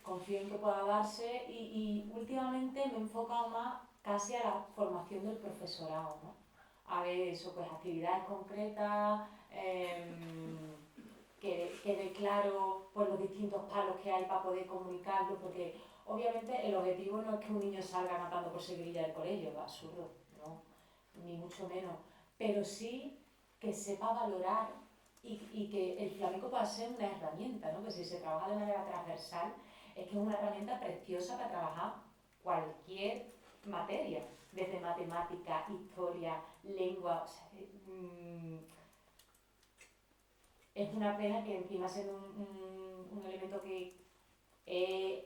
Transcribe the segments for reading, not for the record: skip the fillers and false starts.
confío en que pueda darse y últimamente me he enfocado más casi a la formación del profesorado, ¿no? A ver eso, pues actividades concretas, que quede claro pues, los distintos palos que hay para poder comunicarlo, porque obviamente el objetivo no es que un niño salga cantando por seguirilla del colegio, es absurdo, ¿no? Ni mucho menos, pero sí que sepa valorar y que el flamenco pueda ser una herramienta, ¿no? Que si se trabaja de manera transversal es que es una herramienta preciosa para trabajar cualquier materia, desde matemática, historia, lengua, o sea, es una pena que encima siendo un elemento que es,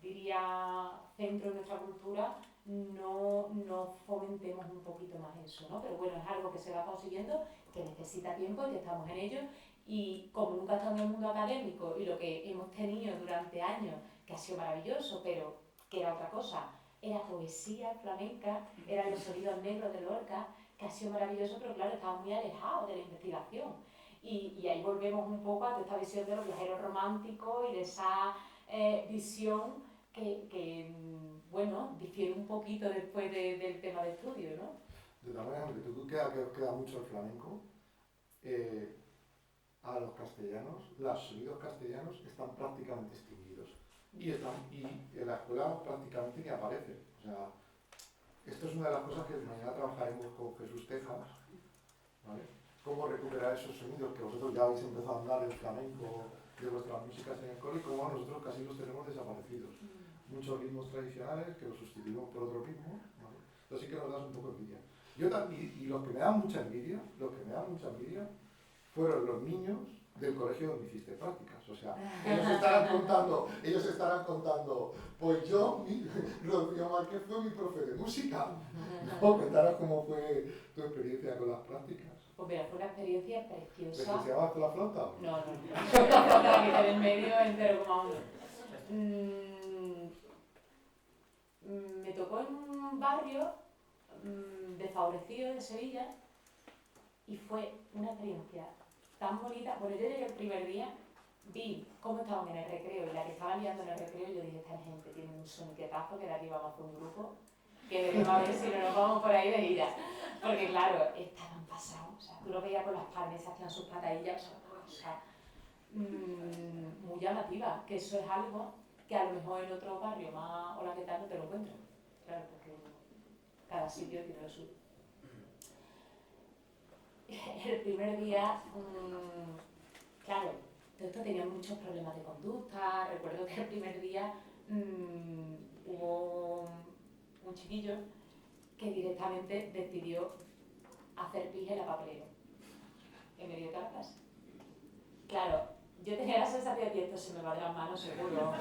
diría, centro de nuestra cultura, no fomentemos un poquito más eso, ¿no? Pero bueno, es algo que se va consiguiendo, que necesita tiempo y que estamos en ello. Y como nunca estamos en el mundo académico y lo que hemos tenido durante años, que ha sido maravilloso, pero que era otra cosa, era poesía flamenca, eran los sonidos negros de Lorca, que ha sido maravilloso, pero claro, estamos muy alejados de la investigación. Y ahí volvemos un poco a esta visión de los viajeros románticos y de esa visión que, bueno, difiere un poquito después del tema de estudio, ¿no? De tal manera que tú que os queda mucho el flamenco, eh, a los castellanos, los sonidos castellanos están prácticamente extinguidos. Y en la escuela prácticamente ni aparecen. O sea, esto es una de las cosas que mañana trabajaremos con Jesús Tejas, ¿vale? Cómo recuperar esos sonidos que vosotros ya habéis empezado a andar del flamenco, de vuestras músicas en el cole, y cómo nosotros casi los tenemos desaparecidos. Muchos ritmos tradicionales que los sustituimos por otro ritmo, ¿vale? Entonces sí que nos das un poco de envidia. Y los que me dan mucha envidia, fueron los niños del colegio donde hiciste prácticas. O sea, ellos estarán contando, pues yo, Rocío Márquez fue mi profe de música. ¿No? Cuéntanos cómo fue tu experiencia con las prácticas. Pues mira, fue una experiencia preciosa. ¿Te enseñabas la flauta? No, la flauta la quité del medio entero como a uno. Me tocó en un barrio desfavorecido de Sevilla y fue una experiencia tan bonita. Bueno, yo llegué el primer día, vi cómo estaban en el recreo y la que estaba liando en el recreo, y yo dije, esta gente tiene un soniquetazo, que de aquí vamos a hacer un grupo, que veremos a ver si no nos vamos por ahí de ira. Porque claro, estaban pasados, o sea, tú lo veías con las palmas, hacían sus patadillas, o sea, muy llamativa, que eso es algo que a lo mejor en otro barrio más hola que tal no te lo encuentras. Claro, porque cada sitio tiene lo suyo. El primer día, claro, todo esto tenía muchos problemas de conducta. Recuerdo que el primer día hubo un chiquillo que directamente decidió hacer pis en la papelera en medio de la clase. Claro, yo tenía la sensación de que esto se me va de las manos seguro.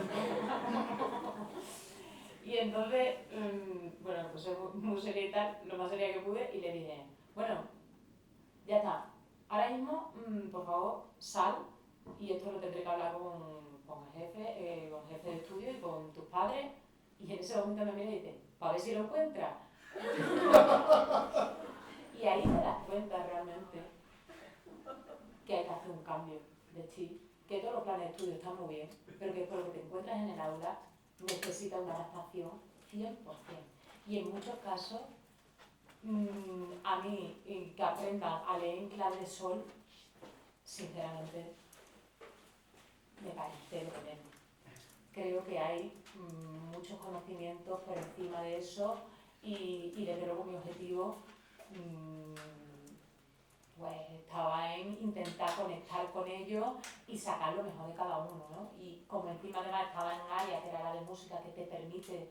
Y entonces, bueno, me puse muy seria y tal, lo más seria que pude, y le dije, bueno, ya está, ahora mismo, por favor, sal, y esto lo tendré que hablar con el jefe de estudio y con tus padres. Y en ese momento me mira y dice, para ver si lo encuentra. Y ahí te das cuenta realmente que hay que hacer un cambio de chip, que todos los planes de estudio están muy bien, pero que por lo que te encuentras en el aula necesita una adaptación 100%. Y en muchos casos, a mí, que aprendan a leer en clave de sol, sinceramente, me parece lo menos. Creo que hay muchos conocimientos por encima de eso y desde luego mi objetivo pues estaba en intentar conectar con ellos y sacar lo mejor de cada uno, ¿no? Y como encima además estaba en un área que era la de música, que te permite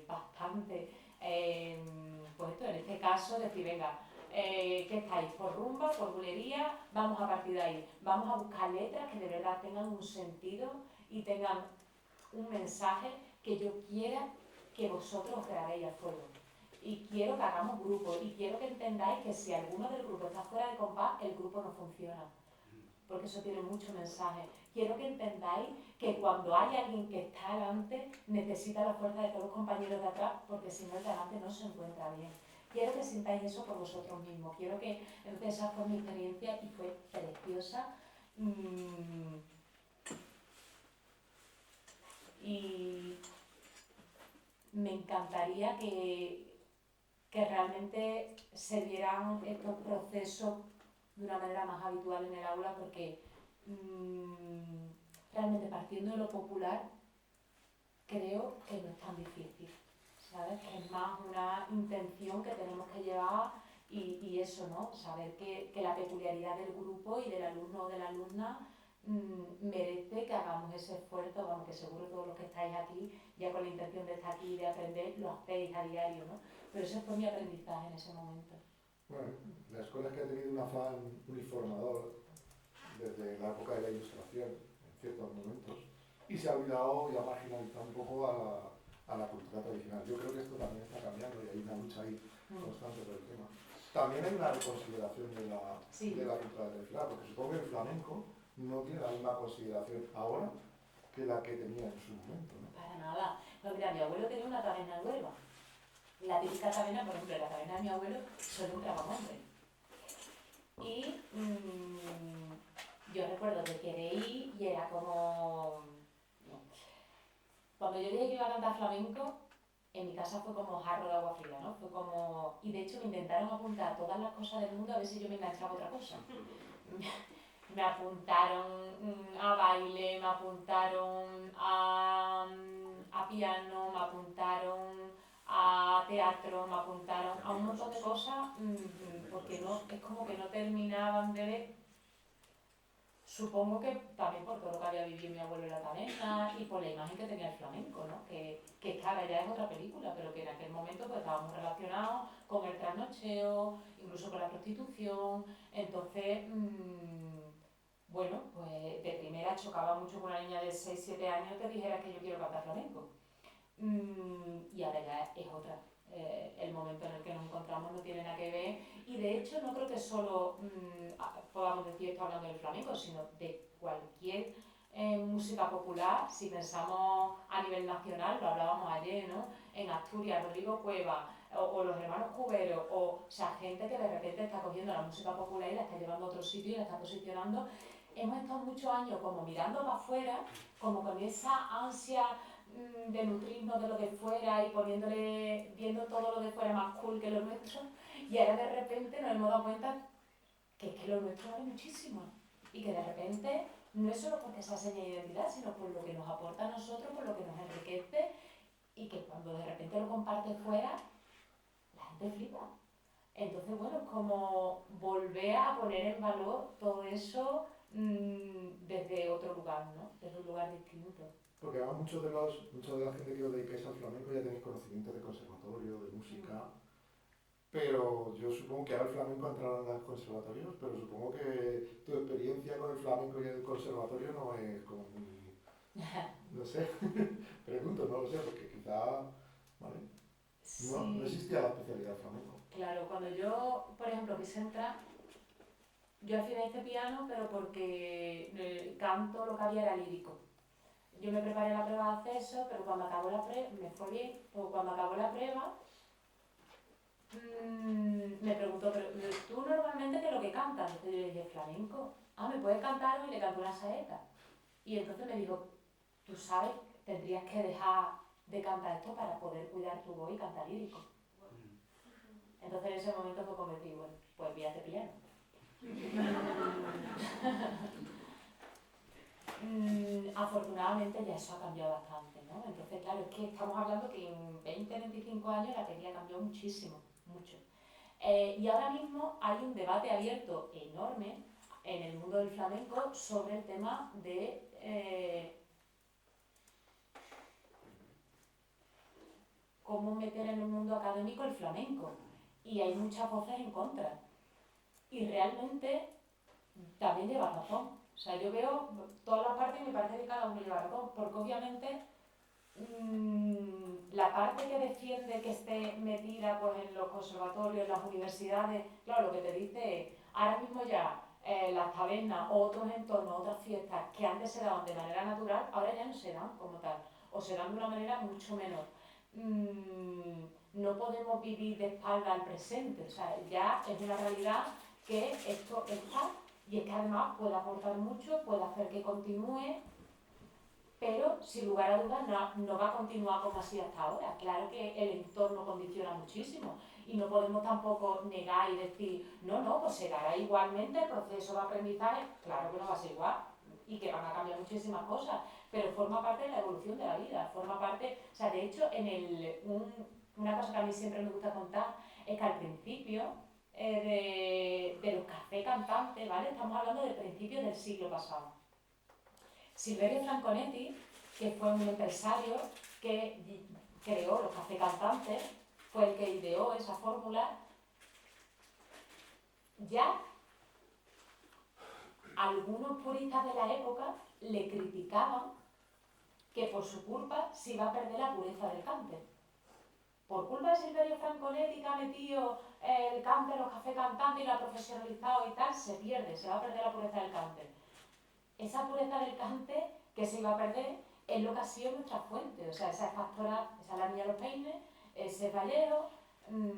bastante, pues esto, en este caso decir, venga, ¿qué estáis? ¿Por rumba? ¿Por bulería? Vamos a partir de ahí, vamos a buscar letras que de verdad tengan un sentido y tengan un mensaje que yo quiera que vosotros grabéis a fuego. Y quiero que hagamos grupos, y quiero que entendáis que si alguno del grupo está fuera de compás, el grupo no funciona, porque eso tiene mucho mensaje. Quiero que entendáis que cuando hay alguien que está delante, necesita la fuerza de todos los compañeros de atrás, porque si no el de delante no se encuentra bien. Quiero que sintáis eso por vosotros mismos. Quiero que, entonces esa fue mi experiencia y fue preciosa. me encantaría que realmente se dieran estos procesos de una manera más habitual en el aula, porque realmente partiendo de lo popular creo que no es tan difícil, ¿sabes? Que es más una intención que tenemos que llevar y eso, ¿no? Saber que la peculiaridad del grupo y del alumno o de la alumna merece que hagamos ese esfuerzo, vamos, que seguro todos los que estáis aquí, ya con la intención de estar aquí y de aprender, lo hacéis a diario, ¿no? Pero ese fue mi aprendizaje en ese momento. Bueno, la escuela es que ha tenido un afán uniformador desde la época de la Ilustración, en ciertos momentos, y se ha olvidado y ha marginalizado un poco a la cultura tradicional. Yo creo que esto también está cambiando y hay una lucha ahí constante por el tema. También hay una reconsideración Sí. de la cultura tradicional, porque supongo que el flamenco no tiene la misma consideración ahora que la que tenía en su momento, ¿no? Para nada. Pues mira, mi abuelo tenía una taberna en Huelva. La típica taberna, por ejemplo, la taberna de mi abuelo solo entraba hombre. Y yo recuerdo que quería ir y era como... No. Cuando yo dije que iba a cantar flamenco, en mi casa fue como jarro de agua fría, ¿no? Fue como... Y de hecho me intentaron apuntar todas las cosas del mundo a ver si yo me enganchaba a otra cosa. Me apuntaron a baile, me apuntaron a piano, me apuntaron a teatro, me apuntaron a un montón de cosas porque no, es como que no terminaban de ver. Supongo que también por todo lo que había vivido mi abuelo en la taberna y por la imagen que tenía el flamenco, ¿no? Que claro, ya es otra película, pero que en aquel momento pues estábamos relacionados con el trasnocheo, incluso con la prostitución. Entonces, bueno, pues de primera chocaba mucho con una niña de 6 7 años que dijera que yo quiero cantar flamenco. Y ahora ya es otra. El momento en el que nos encontramos no tiene nada que ver y de hecho no creo que solo podamos decir esto hablando del flamenco, sino de cualquier música popular. Si pensamos a nivel nacional, lo hablábamos ayer, ¿no? En Asturias, Rodrigo Cueva o los hermanos Cuberos, o sea, gente que de repente está cogiendo la música popular y la está llevando a otro sitio y la está posicionando. Hemos estado muchos años como mirando para afuera, como con esa ansia de nutrirnos de lo de fuera y viendo todo lo de fuera más cool que lo nuestro, y ahora de repente nos hemos dado cuenta que es que lo nuestro vale muchísimo y que de repente no es solo porque sea seña de identidad, sino por lo que nos aporta a nosotros, por lo que nos enriquece y que cuando de repente lo compartes fuera, la gente flipa. Entonces, bueno, es como volver a poner en valor todo eso desde otro lugar, ¿no? Desde un lugar distinto. Porque además mucha de la gente que os dedicáis al flamenco ya tenéis conocimiento de conservatorio, de música, pero yo supongo que ahora el flamenco entrará en los conservatorios, pero supongo que tu experiencia con el flamenco y el conservatorio no es como muy... No sé, pregunto, no lo sé, porque quizá, ¿vale? Sí. No existía la especialidad del flamenco. Claro, cuando yo, por ejemplo, quise entrar, yo al final hice piano, pero porque el canto lo que había era lírico. Yo me preparé la prueba de acceso, pero cuando acabó la prueba, me fue bien, pues cuando acabó la prueba, me preguntó, pero tú normalmente qué es lo que cantas. Entonces yo le dije, flamenco. Ah, ¿me puedes cantar? Y le canté una saeta. Y entonces me dijo, tú sabes, tendrías que dejar de cantar esto para poder cuidar tu voz y cantar lírico. Entonces en ese momento fue como decir, bueno, pues voy a hacer piano. Afortunadamente ya eso ha cambiado bastante, ¿no? Entonces, claro, es que estamos hablando que en 20, 25 años la técnica cambió muchísimo, mucho. Y ahora mismo hay un debate abierto enorme en el mundo del flamenco sobre el tema de cómo meter en el mundo académico el flamenco. Y hay muchas voces en contra. Y realmente también lleva razón. O sea, yo veo todas las partes y me parece que cada uno lleva razón, porque obviamente la parte que defiende que esté metida pues, en los conservatorios, en las universidades, claro, lo que te dice es, ahora mismo ya las tabernas o otros entornos, otras fiestas que antes se daban de manera natural, ahora ya no se dan como tal, o se dan de una manera mucho menor. No podemos vivir de espalda al presente, o sea, ya es una realidad que esto está y es que además puede aportar mucho, puede hacer que continúe, pero sin lugar a dudas no va a continuar como así hasta ahora. Claro que el entorno condiciona muchísimo y no podemos tampoco negar y decir, no, pues se dará igualmente el proceso de aprendizaje. Claro que no va a ser igual y que van a cambiar muchísimas cosas, pero forma parte de la evolución de la vida, forma parte, o sea, de hecho, una cosa que a mí siempre me gusta contar es que al principio de los cafés cantantes, ¿vale? Estamos hablando del principio del siglo pasado. Silverio Franconetti, que fue un empresario que creó los cafés cantantes, fue el que ideó esa fórmula. Ya algunos puristas de la época le criticaban que por su culpa se iba a perder la pureza del cante. Por culpa de Silverio Franconetti, que ha metido el cante, los cafés cantantes y lo ha profesionalizado y tal, se pierde, se va a perder la pureza del cante. Esa pureza del cante que se iba a perder es lo que ha sido nuestra fuente, o sea, esa pastora, esa la niña de los peines, ese Valero,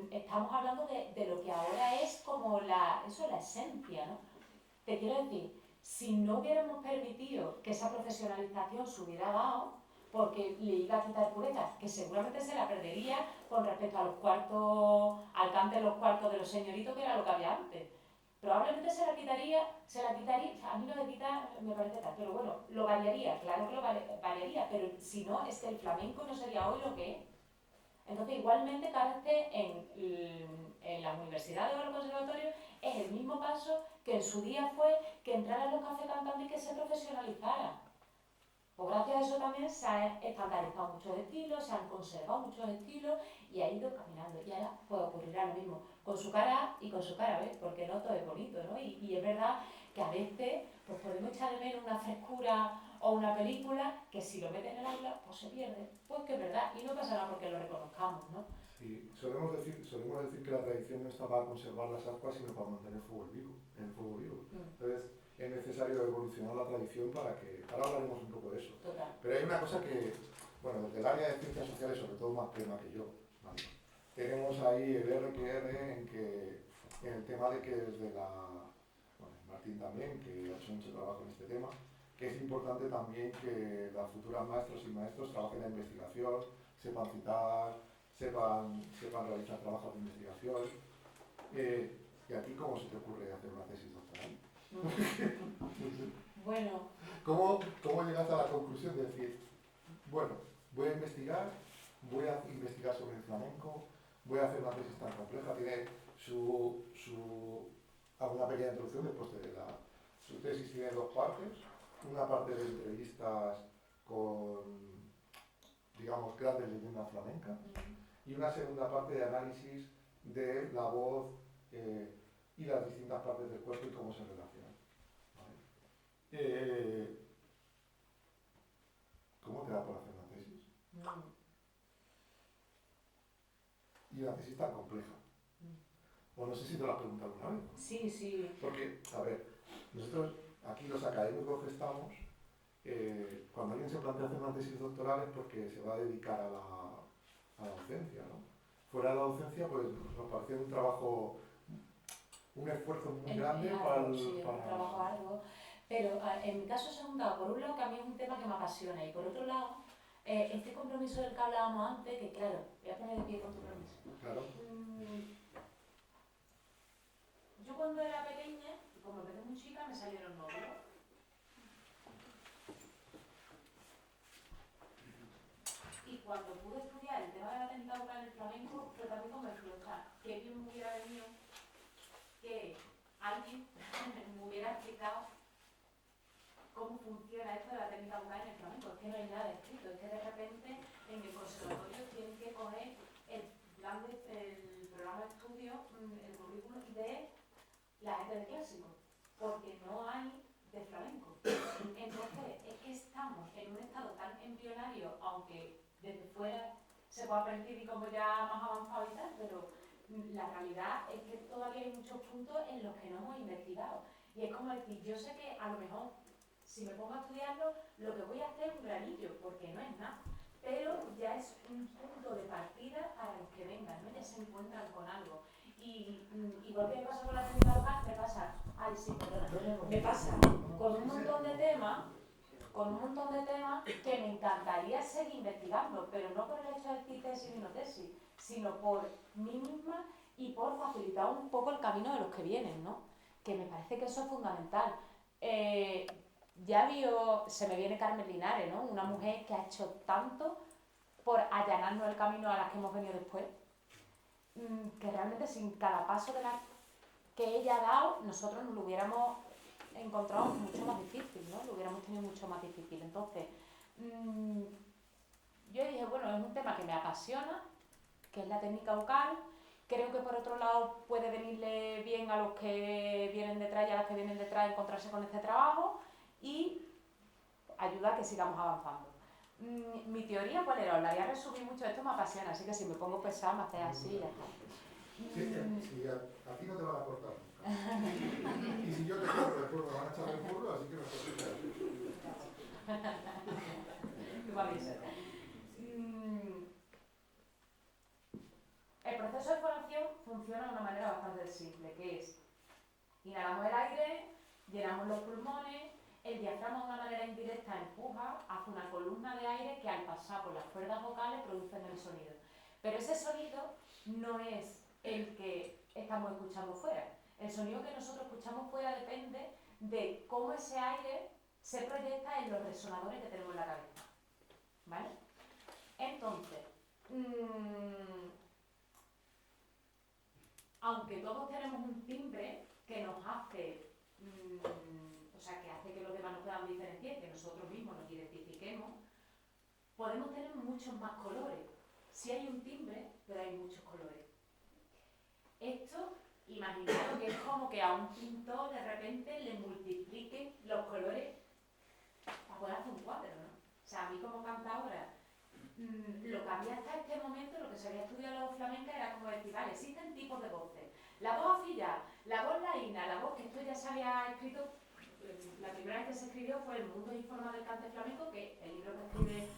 estamos hablando de lo que ahora es como la esencia, ¿no? Te quiero decir, si no hubiéramos permitido que esa profesionalización se hubiera dado, porque le iba a quitar pureza, que seguramente se la perdería con respecto a los cuartos, al cante de los cuartos de los señoritos, que era lo que había antes. Probablemente se la quitaría, a mí lo de quitar me parece tal, pero bueno, lo variaría, claro que lo variaría, pero si no, es que el flamenco no sería hoy lo que es. Entonces, igualmente, que ahora esté en las universidades o en los conservatorios, es el mismo paso que en su día fue que entraran los cafés cantantes y que se profesionalizaran. Pues gracias a eso también se han estandarizado muchos estilos, se han conservado muchos estilos y ha ido caminando. Y ahora pues ocurrirá lo mismo, con su cara A y con su cara B, porque no todo es bonito, ¿no? Y es verdad que a veces pues podemos echar de menos una frescura o una película que si lo meten en el aula pues se pierde. Pues que es verdad, y no pasa nada porque lo reconozcamos, ¿no? Sí, solemos decir que la tradición no está para conservar las ascuas, sino para mantener el fuego vivo. Entonces, es necesario evolucionar la tradición para que... Ahora hablaremos un poco de eso. Total. Pero hay una cosa que, bueno, desde el área de ciencias sociales, sobre todo más tema que yo, ¿vale? Tenemos ahí el RQR en el tema de que desde bueno, Martín también, que ha hecho mucho trabajo en este tema, que es importante también que las futuras maestras y maestros trabajen en investigación, sepan citar, sepan realizar trabajos de investigación. ¿Y a ti cómo se te ocurre hacer una tesis doctoral? Bueno. ¿Cómo llegaste a la conclusión de decir, bueno, voy a investigar sobre el flamenco, voy a hacer una tesis tan compleja? Tiene alguna pequeña introducción después de su tesis. Tiene dos partes, una parte de entrevistas con, digamos, grandes leyendas flamencas y una segunda parte de análisis de la voz y las distintas partes del cuerpo y cómo se relacionan. ¿Vale? ¿Cómo te da por hacer una tesis? Y una tesis tan compleja. O no sé si te lo has preguntado alguna vez. Sí, sí. Porque, a ver, nosotros aquí los académicos que estamos, cuando alguien se plantea hacer una tesis doctoral es porque se va a dedicar a la docencia, ¿no? Fuera de la docencia, pues nos parecía un trabajo, un esfuerzo muy grande para un trabajo arduo. Pero en mi caso se ha juntado, por un lado, que a mí es un tema que me apasiona, y por otro lado, este compromiso del que hablábamos antes, que claro, voy a poner de pie con tu permiso. Claro. Yo cuando era pequeña, y como empecé muy chica, me salieron novios. Y cuando pude estudiar el tema de la dentadura en el flamenco, fue también como decir, qué bien me hubiera venido que alguien me hubiera explicado cómo funciona esto de la técnica vocal en el flamenco. Es que no hay nada escrito, es que de repente en el conservatorio tienen que coger el programa de estudio, el currículum de la gente de clásico, porque no hay de flamenco. Entonces, es que estamos en un estado tan embrionario, aunque desde fuera se pueda percibir como ya más avanzado y tal, pero la realidad es que todavía hay muchos puntos en los que no hemos investigado. Y es como decir, yo sé que a lo mejor, si me pongo a estudiarlo, lo que voy a hacer es un granillo, porque no es nada. Pero ya es un punto de partida para los que vengan, ¿no? Ya se encuentran con algo. Y igual que me pasa con la técnica vocal, me pasa con un montón de temas con un montón de temas que me encantaría seguir investigando, pero no por el hecho de decir tesis y no tesis, sino por mí misma y por facilitar un poco el camino de los que vienen, ¿no? Que me parece que eso es fundamental. Se me viene Carmen Linares, ¿no? Una mujer que ha hecho tanto por allanarnos el camino a las que hemos venido después, que realmente sin cada paso que ella ha dado, nosotros nos lo hubiéramos encontrado mucho más difícil, ¿no? Lo hubiéramos tenido mucho más difícil. Entonces, yo dije, bueno, es un tema que me apasiona, que es la técnica vocal. Creo que por otro lado puede venirle bien a los que vienen detrás y a las que vienen detrás encontrarse con este trabajo y ayuda a que sigamos avanzando. Mi teoría, ¿cuál era? Os la voy a resumir mucho, esto me apasiona, así que si me pongo pesada me hacéis así y ya está. Sí, a ti no te van a cortar nunca. Y si yo te corto después me van a echar el burro, así que no te El proceso de fonación funciona de una manera bastante simple, que es inhalamos el aire, llenamos los pulmones, el diafragma de una manera indirecta empuja hacia una columna de aire que al pasar por las cuerdas vocales producen el sonido. Pero ese sonido no es el que estamos escuchando fuera. El sonido que nosotros escuchamos fuera depende de cómo ese aire se proyecta en los resonadores que tenemos en la cabeza. ¿Vale? Entonces, aunque todos tenemos un timbre que nos hace, que hace que los demás nos puedan diferenciar, que nosotros mismos nos identifiquemos, podemos tener muchos más colores. Sí hay un timbre, pero hay muchos colores. Esto, imaginaos que es como que a un pintor de repente le multipliquen los colores para poder hacer un cuadro, ¿no? O sea, a mí como cantadora, lo que había hasta este momento, lo que se había estudiado en la voz flamenca era como decir, vale, existen tipos de voces. La voz afillada, la voz laína, la voz que esto ya se había escrito, la primera vez que se escribió fue El mundo y forma del cante flamenco, que el libro que escribe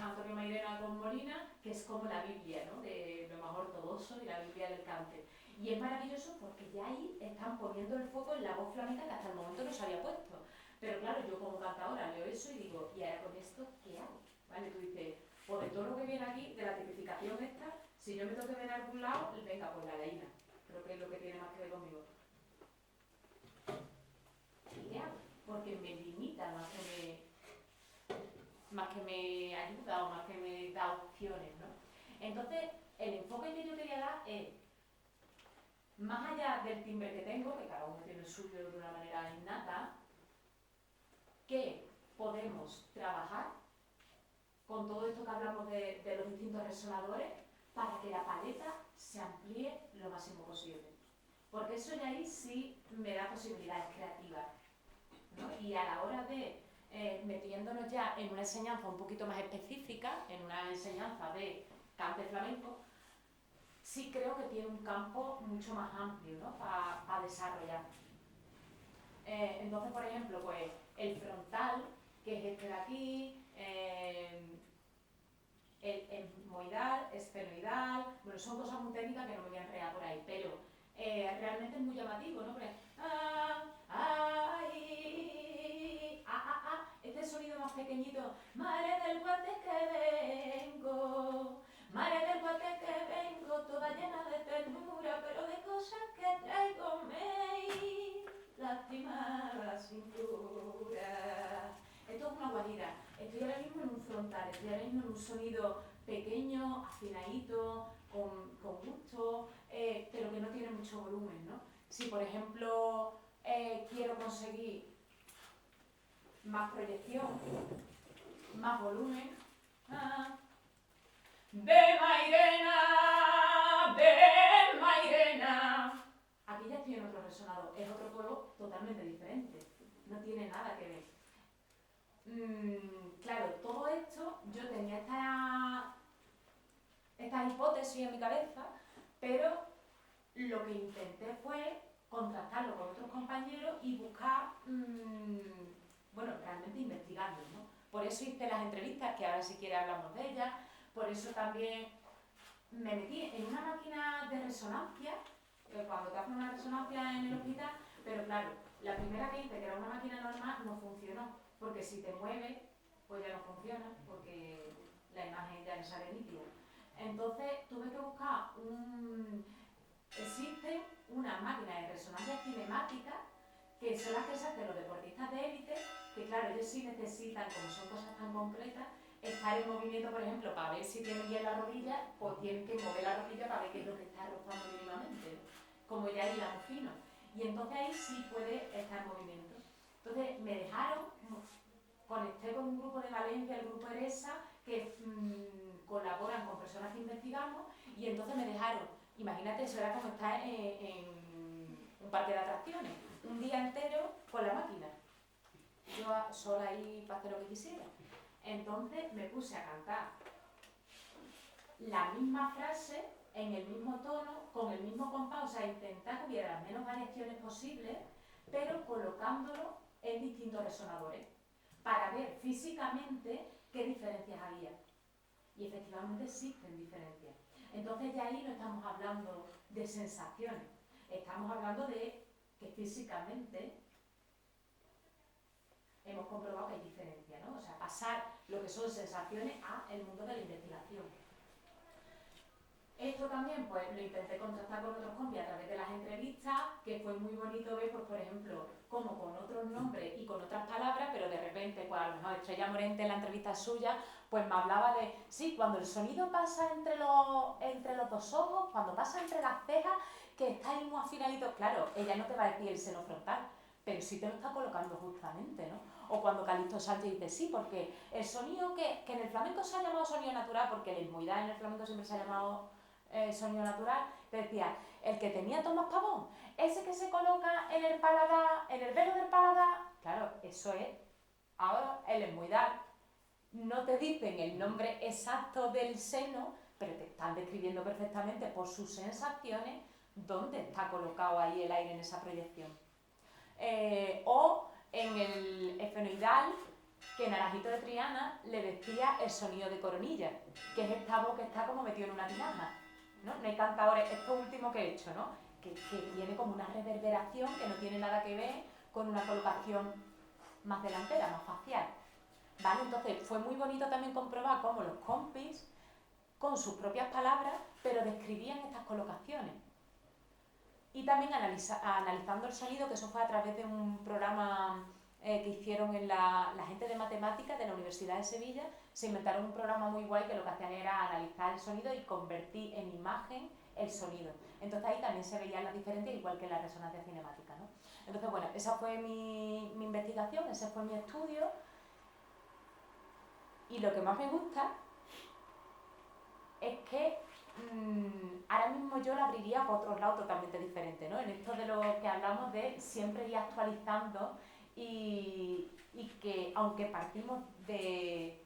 Antonio Mairena con Molina, que es como la Biblia, ¿no? De lo más ortodoxo y la Biblia del cante. Y es maravilloso porque ya ahí están poniendo el foco en la voz flamenca que hasta el momento no se había puesto. Pero claro, yo como cantadora leo eso y digo, ¿y ahora con esto qué hago? ¿Vale? Tú dices, pues de todo lo que viene aquí, de la tipificación esta, si yo me tengo que ver en algún lado, venga, pues la laína. Creo que es lo que tiene más que ver conmigo. ¿Y qué hago? Porque me limita más que me ayuda o más que me da opciones, ¿no? Entonces, el enfoque que yo quería dar es, más allá del timbre que tengo, que cada uno tiene el suyo de una manera innata, que podemos trabajar con todo esto que hablamos de los distintos resonadores para que la paleta se amplíe lo máximo posible. Porque eso ya ahí sí me da posibilidades creativas, ¿no? Y a la hora de metiéndonos ya en una enseñanza un poquito más específica, en una enseñanza de cante flamenco, sí creo que tiene un campo mucho más amplio, ¿no? para desarrollar. Entonces, por ejemplo, pues el frontal, que es este de aquí, el etmoidal, esfenoidal, bueno, son cosas muy técnicas que no me voy a enredar por ahí, pero realmente es muy llamativo, ¿no? Porque, este sonido más pequeñito, madre del guate que vengo, madre del guate que vengo, toda llena de ternura, pero de cosas que traigo me lastima la cintura. Esto es una guajira. Estoy ahora mismo en un frontal, estoy ahora mismo en un sonido pequeño, afinadito, con gusto, pero que no tiene mucho volumen, ¿no? Si, por ejemplo, quiero conseguir más proyección, más volumen, de Mairena. Aquí ya estoy en otro resonador, es otro color totalmente diferente, no tiene nada que ver. Claro, todo esto, yo tenía esta hipótesis en mi cabeza, pero lo que intenté fue contrastarlo con otros compañeros y buscar, realmente investigarlo, ¿no? Por eso hice las entrevistas, que ahora si quiere hablamos de ellas, por eso también me metí en una máquina de resonancia, cuando te hacen una resonancia en el hospital, pero claro, la primera que hice, que era una máquina normal, no funcionó. porque si te mueves, pues ya no funciona, porque la imagen ya no sale nítida. Entonces tuve que buscar existe una máquina de resonancia cinemática que son las que se hacen los deportistas de élite, que claro, ellos sí necesitan, como son cosas tan concretas, estar en movimiento, por ejemplo, para ver si tienen bien la rodilla, pues tienen que mover la rodilla para ver qué es lo que está rozando mínimamente, ¿no? Como ya hilamos fino. Y entonces ahí sí puede estar en movimiento. Entonces me dejaron, conecté con un grupo de Valencia, el grupo ERESA, que colaboran con personas que investigamos, y entonces me dejaron, imagínate, eso era como estar en un parque de atracciones, un día entero con la máquina, yo sola ahí para hacer lo que quisiera. Entonces me puse a cantar la misma frase, en el mismo tono, con el mismo compás, o sea, intentar que hubiera las menos variaciones posibles, pero colocándolo en distintos resonadores, para ver físicamente qué diferencias había. Y efectivamente existen diferencias. Entonces ya ahí no estamos hablando de sensaciones, estamos hablando de que físicamente hemos comprobado que hay diferencia, ¿no? O sea, pasar lo que son sensaciones a el mundo de la investigación. Esto también pues lo intenté contrastar con otros compis a través de las entrevistas, que fue muy bonito ver, pues por ejemplo, como con otros nombres y con otras palabras, pero de repente, pues a lo mejor Estrella Morente en la entrevista suya, pues me hablaba de, sí, cuando el sonido pasa entre los dos ojos, cuando pasa entre las cejas, que está ahí muy afinadito, claro, ella no te va a decir el seno frontal, pero sí te lo está colocando justamente, ¿no? O cuando Calixto Sánchez dice, sí, porque el sonido que en el flamenco se ha llamado sonido natural, porque la etmoidad en el flamenco siempre se ha llamado sonido natural, te decía, el que tenía Tomás Pavón, ese que se coloca en el paladar, en el velo del paladar, claro, eso es ahora el etmoidal. No te dicen el nombre exacto del seno, pero te están describiendo perfectamente por sus sensaciones dónde está colocado ahí el aire en esa proyección. O en el esfenoidal, que Naranjito de Triana le decía el sonido de coronilla, que es esta voz que está como metido en una tinaja, ¿no? No hay cantadores, esto último que he hecho, ¿no? Que tiene como una reverberación que no tiene nada que ver con una colocación más delantera, más facial. ¿Vale? Entonces fue muy bonito también comprobar cómo los compis, con sus propias palabras, pero describían estas colocaciones. Y también analizando el sonido, que eso fue a través de un programa que hicieron en la gente de matemáticas de la Universidad de Sevilla, se inventaron un programa muy guay que lo que hacían era analizar el sonido y convertir en imagen el sonido. Entonces ahí también se veían las diferencias, igual que en la resonancia cinemática, ¿no? Entonces, bueno, esa fue mi investigación, ese fue mi estudio. Y lo que más me gusta es que ahora mismo yo la abriría por otros lados totalmente diferentes, ¿no? En esto de lo que hablamos de siempre ir actualizando y que aunque partimos de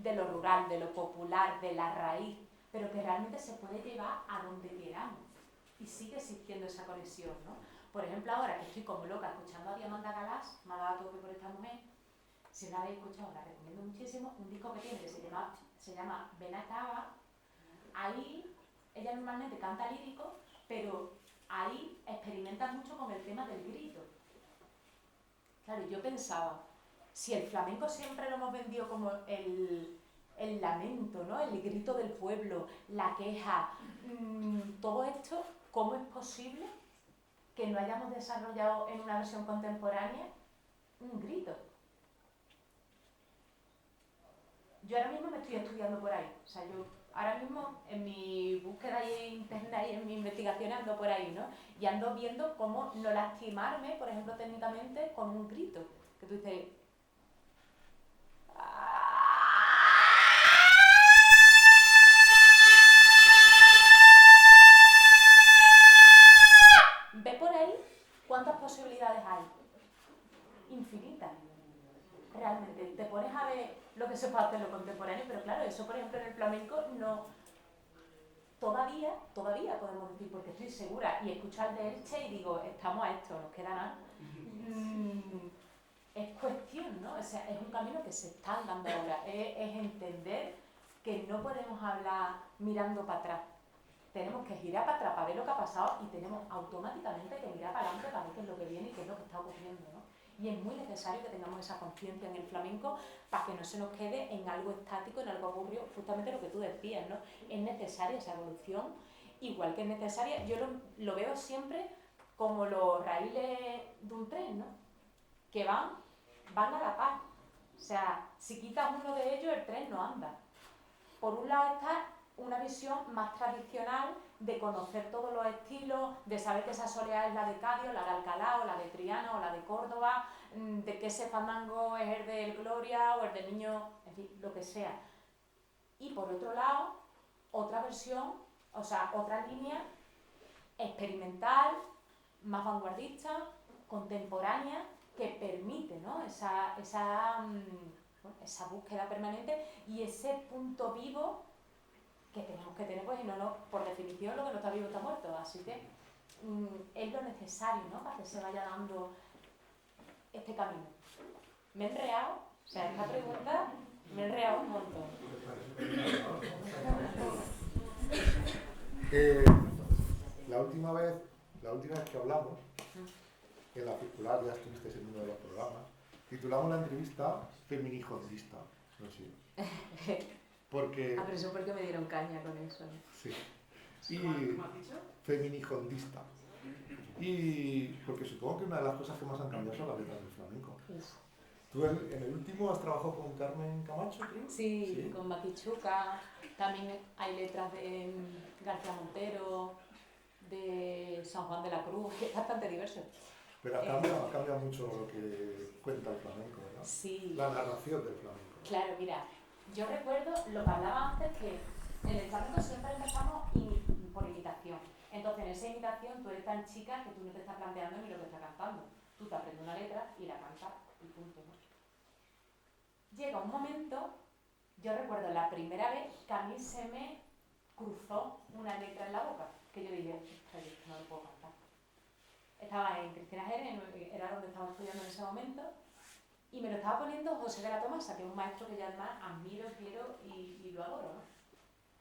lo rural, de lo popular, de la raíz, pero que realmente se puede llevar a donde queramos y sigue existiendo esa conexión, ¿no? Por ejemplo, ahora que estoy como loca escuchando a Diamanda Galás, me ha dado toque por esta mujer, si la habéis escuchado, la recomiendo muchísimo, un disco que tiene que se llama Benacaba. Ahí ella normalmente canta lírico, pero ahí experimenta mucho con el tema del grito. Claro, yo pensaba, si el flamenco siempre lo hemos vendido como el lamento, ¿no? El grito del pueblo, la queja, todo esto, ¿cómo es posible que no hayamos desarrollado en una versión contemporánea un grito? Yo ahora mismo me estoy estudiando por ahí, o sea, yo ahora mismo en mi búsqueda interna y en mi investigación ando por ahí, ¿no? Y ando viendo cómo no lastimarme, por ejemplo, técnicamente, con un grito, que tú dices... Ve por ahí cuántas posibilidades hay, infinitas. Realmente, te pones a ver lo que se puede hacer en lo contemporáneo, pero claro, eso por ejemplo en el flamenco no... Todavía podemos decir, porque estoy segura, y escucho al de Elche y digo, estamos a esto, nos queda nada. Es cuestión, ¿no? O sea, es un camino que se está andando ahora, es entender que no podemos hablar mirando para atrás. Tenemos que girar para atrás para ver lo que ha pasado y tenemos automáticamente que mirar para adelante para ver qué es lo que viene y qué es lo que está ocurriendo, ¿no? Y es muy necesario que tengamos esa conciencia en el flamenco para que no se nos quede en algo estático, en algo aburrido, justamente lo que tú decías, ¿no? Es necesaria esa evolución, igual que es necesaria, yo lo veo siempre como los raíles de un tren, ¿no? Que van a la par. O sea, si quitas uno de ellos, el tren no anda. Por un lado está una visión más tradicional de conocer todos los estilos, de saber que esa soleá es la de Cádiz, la de Alcalá, o la de Triana, o la de Córdoba, de que ese fandango es el del Gloria o el del Niño, en fin, lo que sea. Y por otro lado, otra versión, o sea, otra línea experimental, más vanguardista, contemporánea, que permite, ¿no? esa búsqueda permanente y ese punto vivo que tenemos que tener, pues, y no, por definición lo que no está vivo está muerto, así que es lo necesario, ¿no? Para que se vaya dando este camino. Me he enreado, o sea, esta pregunta me he enreado un montón. La última vez que hablamos, en la circular, ya estuviste en uno de los programas, titulamos la entrevista Feminijondista. No sé. Porque... pero eso porque me dieron caña con eso, ¿no? Sí. Y feminijondista. Y porque supongo que una de las cosas que más han cambiado son las letras del flamenco. ¿Tú en el último has trabajado con Carmen Camacho, creo? Sí, con Maquichuca. También hay letras de García Montero, de San Juan de la Cruz, que es bastante diverso. Pero ha cambiado mucho lo que cuenta el flamenco, ¿verdad? Sí. La narración del flamenco. Claro, mira, yo recuerdo lo que hablaba antes, que en el flamenco siempre empezamos por imitación. Entonces, en esa imitación tú eres tan chica que tú no te estás planteando ni lo que estás cantando. Tú te aprendes una letra y la cantas y punto, ¿no? Llega un momento, yo recuerdo la primera vez que a mí se me cruzó una letra en la boca, que yo dije, esto no lo puedo cantar. Estaba en Cristina Jerez, era donde estaba estudiando en ese momento, y me lo estaba poniendo José de la Tomasa, que es un maestro que yo además admiro, quiero y lo adoro, ¿no?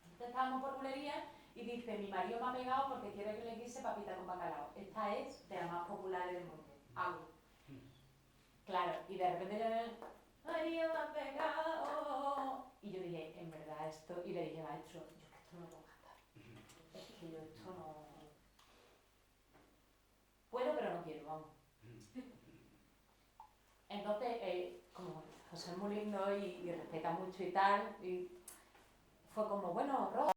Entonces estábamos por bulería y dice, mi marido me ha pegado porque quiere que le guise papita con bacalao. Esta es de las más populares del mundo. Hago. Claro, y de repente yo... María me ha pegado. Y yo dije, en verdad esto... Y le dije, maestro, yo es que esto no lo puedo cantar. Es que yo esto no... Puedo, pero no quiero, vamos. Entonces, como José es muy lindo y respeta mucho y tal, y fue como, bueno, Rosa,